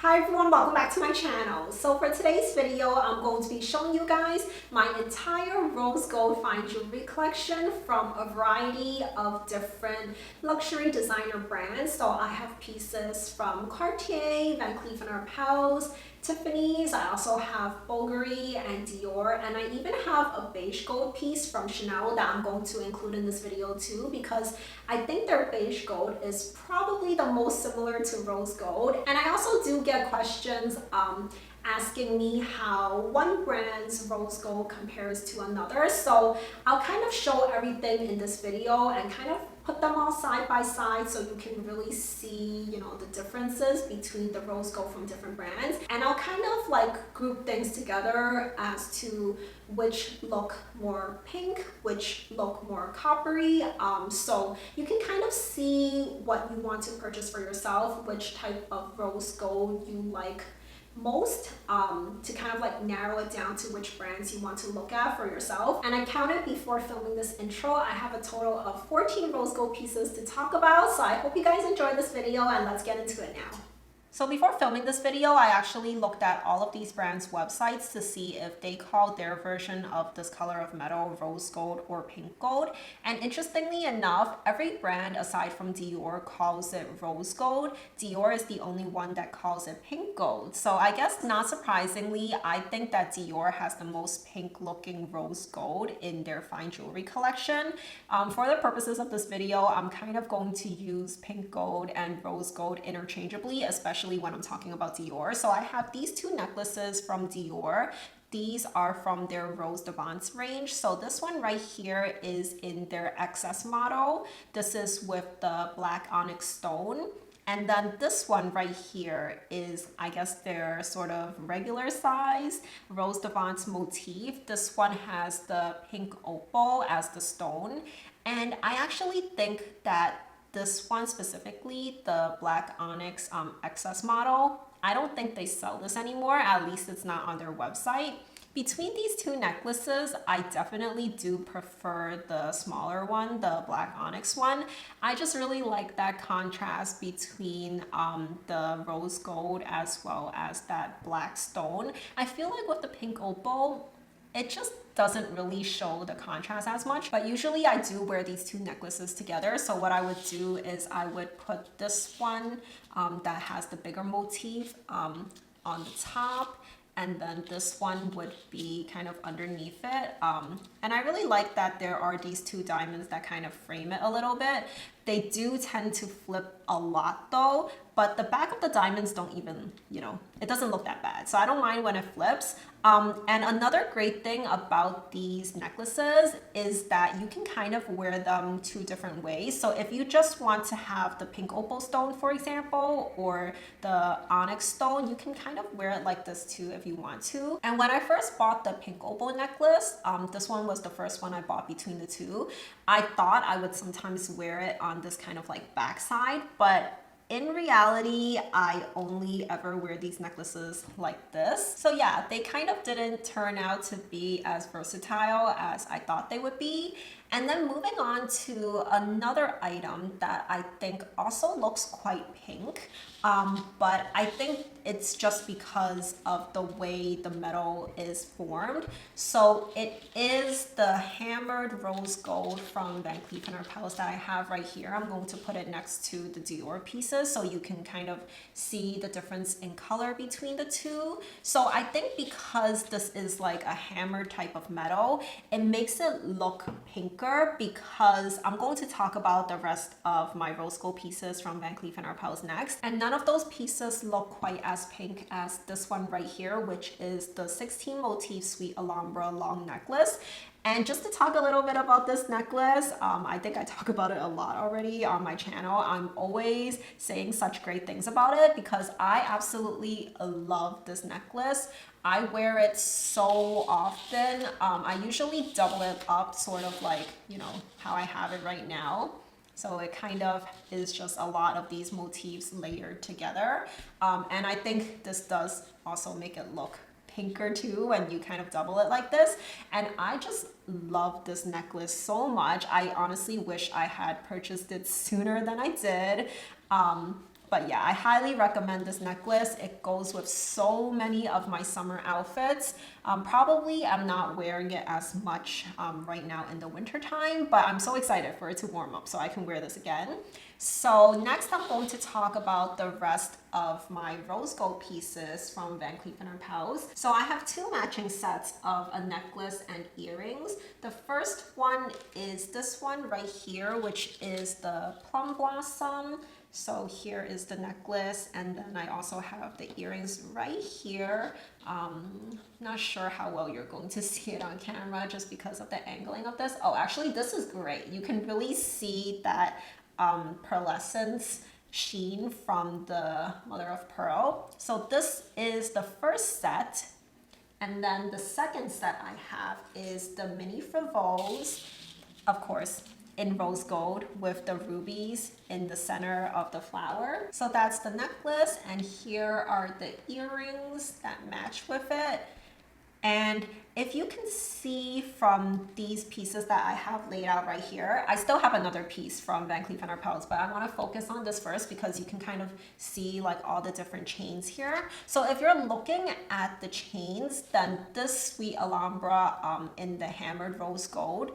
Hi everyone, welcome back to my channel. So for today's video, I'm going to be showing you guys my entire rose gold fine jewelry collection from a variety of different luxury designer brands. So I have pieces from Cartier, Cleef Arpels, Tiffany's. I also have Bvlgari and Dior, and I even have a beige gold piece from Chanel that I'm going to include in this video too, because I think their beige gold is probably the most similar to rose gold. And I also do get questions asking me how one brand's rose gold compares to another. So I'll kind of show everything in this video and kind of put them all side by side so you can really see, the differences between the rose gold from different brands. And I'll kind of like group things together as to which look more pink, which look more coppery. So you can kind of see what you want to purchase for yourself, which type of rose gold you like most, to kind of like narrow it down to which brands you want to look at for yourself. And I counted before filming this intro, I have a total of 14 rose gold pieces to talk about. So I hope you guys enjoyed this video, and let's get into it now. So before filming this video, I actually looked at all of these brands' websites to see if they called their version of this color of metal rose gold or pink gold. And interestingly enough, every brand aside from Dior calls it rose gold. Dior is the only one that calls it pink gold. So I guess not surprisingly, I think that Dior has the most pink looking rose gold in their fine jewelry collection. For the purposes of this video, I'm kind of going to use pink gold and rose gold interchangeably, especially when I'm talking about Dior. So I have these two necklaces from Dior. These are from their Rose d'Avance range. So this one right here is in their XS model. This is with the black onyx stone. And then this one right here is, I guess, their sort of regular size Rose d'Avance motif. This one has the pink opal as the stone. And I actually think that this one specifically, the black onyx XS model, I don't think they sell this anymore. At least it's not on their website. Between these two necklaces, I definitely do prefer the smaller one, the black onyx one. I just really like that contrast between the rose gold as well as that black stone. I feel like with the pink opal, it just doesn't really show the contrast as much, but usually I do wear these two necklaces together. So what I would do is I would put this one that has the bigger motif on the top, and then this one would be kind of underneath it. And I really like that there are these two diamonds that kind of frame it a little bit. They do tend to flip a lot though, but the back of the diamonds don't even, it doesn't look that bad. So I don't mind when it flips. And another great thing about these necklaces is that you can kind of wear them two different ways. So if you just want to have the pink opal stone, for example, or the onyx stone, you can kind of wear it like this too if you want to. And when I first bought the pink opal necklace, this one was the first one I bought between the two. I thought I would sometimes wear it on this kind of like backside, but in reality, I only ever wear these necklaces like this. So yeah, they kind of didn't turn out to be as versatile as I thought they would be. And then moving on to another item that I think also looks quite pink, but I think it's just because of the way the metal is formed. So it is the hammered rose gold from Cleef Arpels that I have right here. I'm going to put it next to the Dior pieces so you can kind of see the difference in color between the two. So I think because this is like a hammered type of metal, it makes it look pinker, because I'm going to talk about the rest of my rose gold pieces from Cleef Arpels next. And none of those pieces look quite as pink as this one right here, which is the 16 motif Sweet Alhambra long necklace. And just to talk a little bit about this necklace, I think I talk about it a lot already on my channel. I'm always saying such great things about it because I absolutely love this necklace. I wear it so often. I usually double it up, sort of like, how I have it right now. So it kind of is just a lot of these motifs layered together. And I think this does also make it look pinker too when you kind of double it like this. And I just love this necklace so much. I honestly wish I had purchased it sooner than I did. But yeah, I highly recommend this necklace. It goes with so many of my summer outfits. Probably I'm not wearing it as much right now in the winter time, but I'm so excited for it to warm up so I can wear this again. So next I'm going to talk about the rest of my rose gold pieces from Van Cleef & Arpels. So I have two matching sets of a necklace and earrings. The first one is this one right here, which is the plum blossom. So here is the necklace, and then I also have the earrings right here. Not sure how well you're going to see it on camera just because of the angling of this. Oh, actually this is great. You can really see that pearlescence sheen from the mother of pearl. So this is the first set, and then the second set I have is the mini frivole, of course in rose gold with the rubies in the center of the flower. So that's the necklace, and here are the earrings that match with it. And if you can see from these pieces that I have laid out right here, I still have another piece from Van Cleef & Arpels, but I want to focus on this first because you can kind of see like all the different chains here. So if you're looking at the chains, then this Sweet Alhambra in the hammered rose gold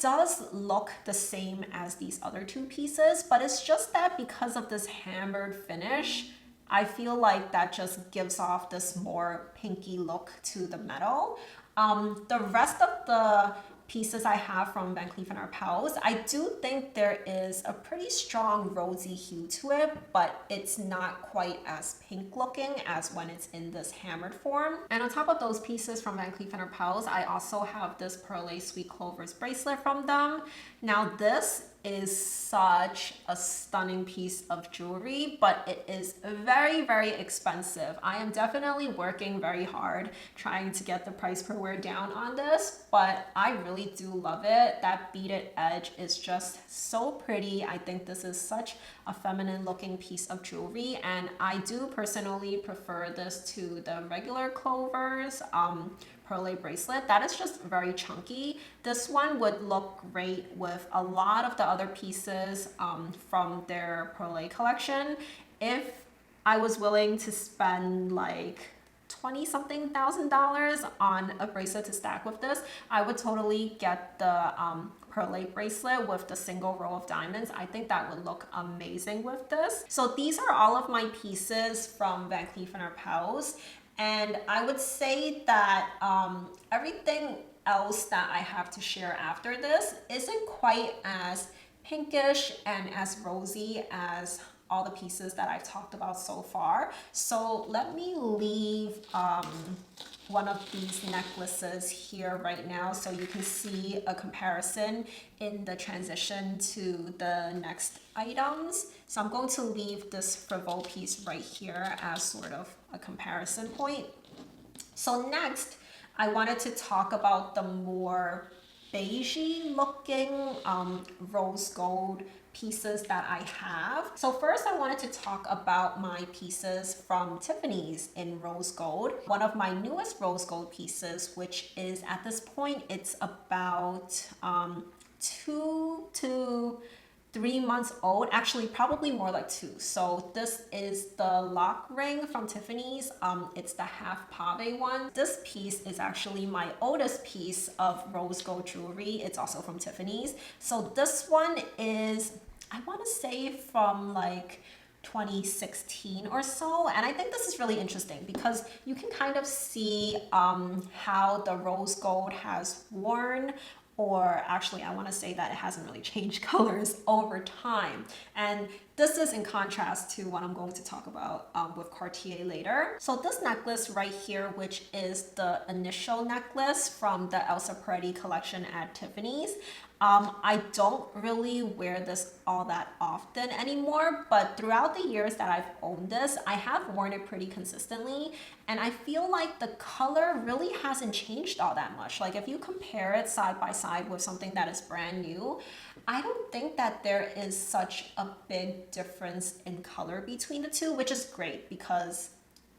does look the same as these other two pieces, but it's just that because of this hammered finish, I feel like that just gives off this more pinky look to the metal. The rest of the pieces I have from Van Cleef & Arpels, I do think there is a pretty strong rosy hue to it, but it's not quite as pink looking as when it's in this hammered form. And on top of those pieces from Van Cleef & Arpels, I also have this Perle Sweet Clovers bracelet from them. Now this is such a stunning piece of jewelry, but it is very, very expensive. I am definitely working very hard trying to get the price per wear down on this, but I really do love it. That beaded edge is just so pretty. I think this is such a feminine looking piece of jewelry, and I do personally prefer this to the regular Clovers Perle bracelet. That is just very chunky. This one would look great with a lot of the other pieces from their Perle collection. If I was willing to spend like $20-something thousand on a bracelet to stack with this, I would totally get the Perle bracelet with the single row of diamonds. I think that would look amazing with this. So these are all of my pieces from Van Cleef & Arpels. And I would say that everything else that I have to share after this isn't quite as pinkish and as rosy as all the pieces that I've talked about so far. So let me leave one of these necklaces here right now so you can see a comparison in the transition to the next items. So I'm going to leave this frivole piece right here as sort of a comparison point. So next, I wanted to talk about the more beigey looking rose gold pieces that I have. So first I wanted to talk about my pieces from Tiffany's in rose gold. One of my newest rose gold pieces, which is at this point, it's about 2 to 3 months old, actually probably more like 2. So this is the lock ring from Tiffany's. It's the half pave one. This piece is actually my oldest piece of rose gold jewelry. It's also from Tiffany's. So this one is, I want to say from like 2016 or so, and I think this is really interesting because you can kind of see how the rose gold has worn, or actually I want to say that it hasn't really changed colors over time. And this is in contrast to what I'm going to talk about with Cartier later. So this necklace right here, which is the initial necklace from the Elsa Peretti collection at Tiffany's, I don't really wear this all that often anymore, but throughout the years that I've owned this, I have worn it pretty consistently, and I feel like the color really hasn't changed all that much. Like if you compare it side by side with something that is brand new, I don't think that there is such a big difference in color between the two, which is great because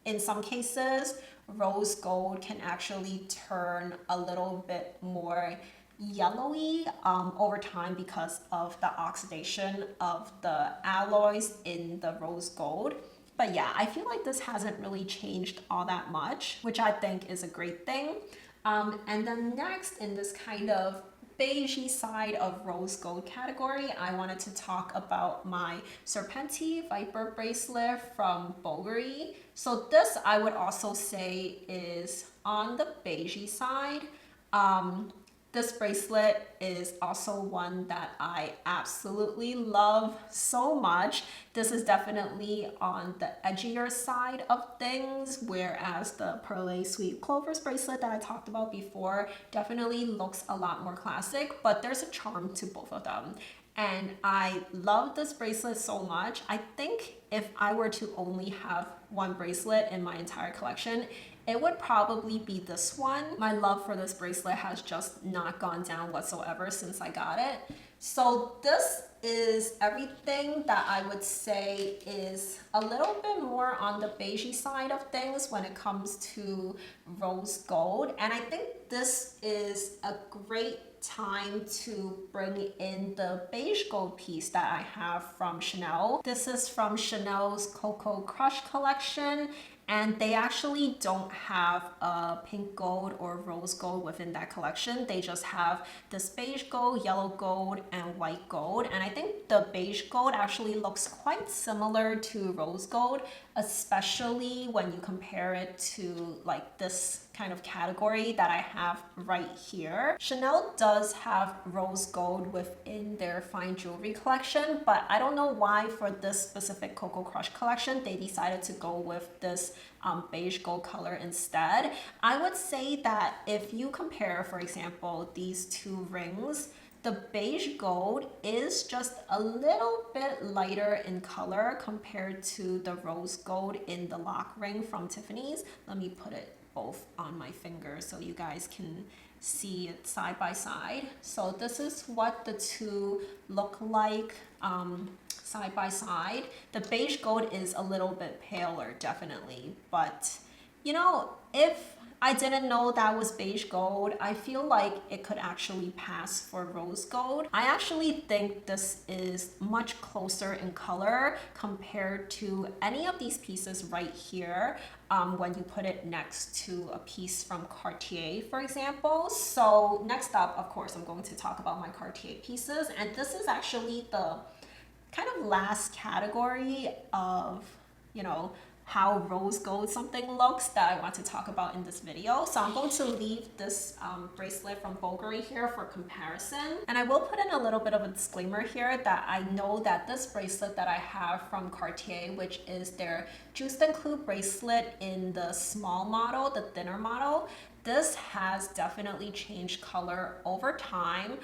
in some cases, rose gold can actually turn a little bit more yellowy over time because of the oxidation of the alloys in the rose gold. But yeah, I feel like this hasn't really changed all that much, which I think is a great thing. And then next, in this kind of beigey side of rose gold category, I wanted to talk about my Serpenti Viper bracelet from Bvlgari. So this I would also say is on the beigey side. This bracelet is also one that I absolutely love so much. This is definitely on the edgier side of things, whereas the Perle Sweet Clovers bracelet that I talked about before definitely looks a lot more classic, but there's a charm to both of them. And I love this bracelet so much. I think if I were to only have one bracelet in my entire collection, it would probably be this one. My love for this bracelet has just not gone down whatsoever since I got it. So this is everything that I would say is a little bit more on the beigey side of things when it comes to rose gold. And I think this is a great time to bring in the beige gold piece that I have from Chanel. This is from Chanel's Cocoa Crush collection, and they actually don't have a pink gold or rose gold within that collection. They just have this beige gold, yellow gold, and white gold. And I think the beige gold actually looks quite similar to rose gold, especially when you compare it to like this kind of category that I have right here. Chanel does have rose gold within their fine jewelry collection, but I don't know why for this specific Cocoa Crush collection they decided to go with this beige gold color instead. I would say that if you compare, for example, these two rings, the beige gold is just a little bit lighter in color compared to the rose gold in the lock ring from Tiffany's. Let me put it both on my finger so you guys can see it side by side. So this is what the two look like side by side. The beige gold is a little bit paler, definitely, but you know, if I didn't know that was beige gold, I feel like it could actually pass for rose gold. I actually think this is much closer in color compared to any of these pieces right here when you put it next to a piece from Cartier, for example. So next up, of course, I'm going to talk about my Cartier pieces, and this is actually the kind of last category of, you know, how rose gold something looks that I want to talk about in this video. So I'm going to leave this bracelet from Bvlgari here for comparison. And I will put in a little bit of a disclaimer here that I know that this bracelet that I have from Cartier, which is their Juste and Clou bracelet in the small model, the thinner model, this has definitely changed color over time.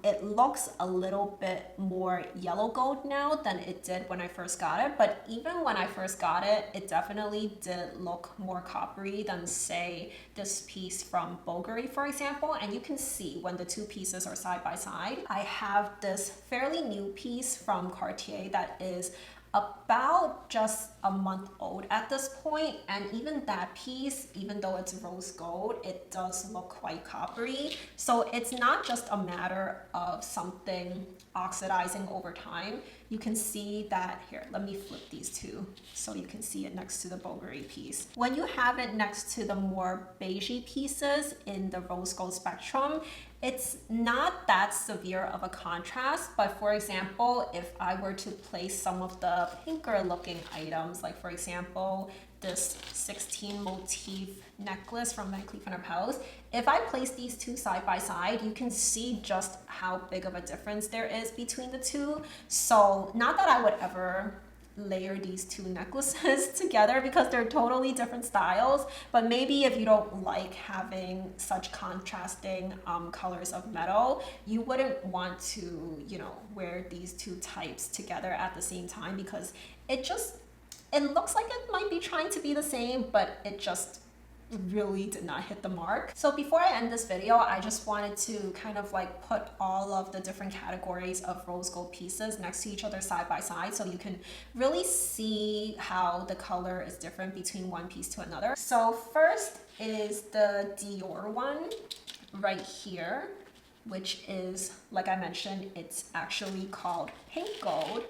It looks a little bit more yellow gold now than it did when I first got it, but even when I first got it, it definitely did look more coppery than, say, this piece from Bvlgari, for example. And you can see when the two pieces are side by side. I have this fairly new piece from Cartier that is about just a month old at this point, and even that piece, even though it's rose gold, it does look quite coppery. So it's not just a matter of something oxidizing over time. You can see that here. Let me flip these two so you can see it next to the Bvlgari piece. When you have it next to the more beigey pieces in the rose gold spectrum, it's not that severe of a contrast, but for example, if I were to place some of the pinker looking items, like for example, this 16 motif necklace from Cleef Arpels, if I place these two side by side, you can see just how big of a difference there is between the two. So not that I would ever layer these two necklaces together because they're totally different styles, but maybe if you don't like having such contrasting colors of metal, you wouldn't want to, you know, wear these two types together at the same time because it looks like it might be trying to be the same, but it just really did not hit the mark. So before I end this video, I just wanted to kind of like put all of the different categories of rose gold pieces next to each other side by side so you can really see how the color is different between one piece to another. So first is the Dior one right here. which is, like I mentioned, it's actually called pink gold.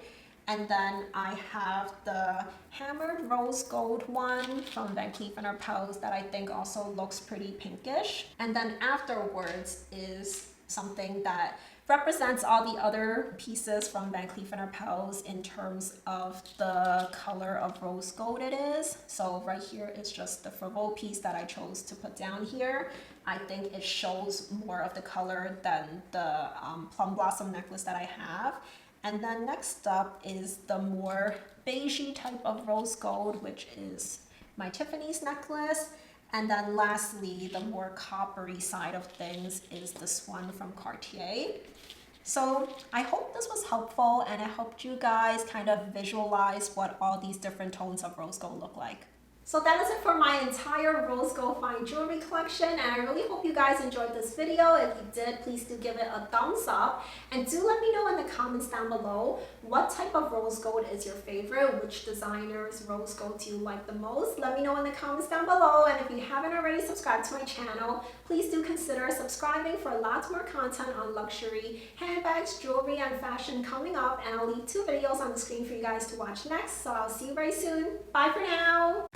And then I have the hammered rose gold one from Cleef Arpels that I think also looks pretty pinkish. And then afterwards is something that represents all the other pieces from Cleef Arpels in terms of the color of rose gold it is. So right here is just the Frivole piece that I chose to put down here. I think it shows more of the color than the plum blossom necklace that I have. And then next up is the more beigey type of rose gold, which is my Tiffany's necklace. And then lastly, the more coppery side of things is this one from Cartier. So I hope this was helpful, and I hope you guys kind of visualize what all these different tones of rose gold look like. So that is it for my entire rose gold fine jewelry collection, and I really hope you guys enjoyed this video. If you did, please do give it a thumbs up, and do let me know in the comments down below what type of rose gold is your favorite, which designer's rose gold do you like the most. Let me know in the comments down below, and if you haven't already subscribed to my channel, please do consider subscribing for lots more content on luxury, handbags, jewelry, and fashion coming up, and I'll leave 2 videos on the screen for you guys to watch next, so I'll see you very soon. Bye for now!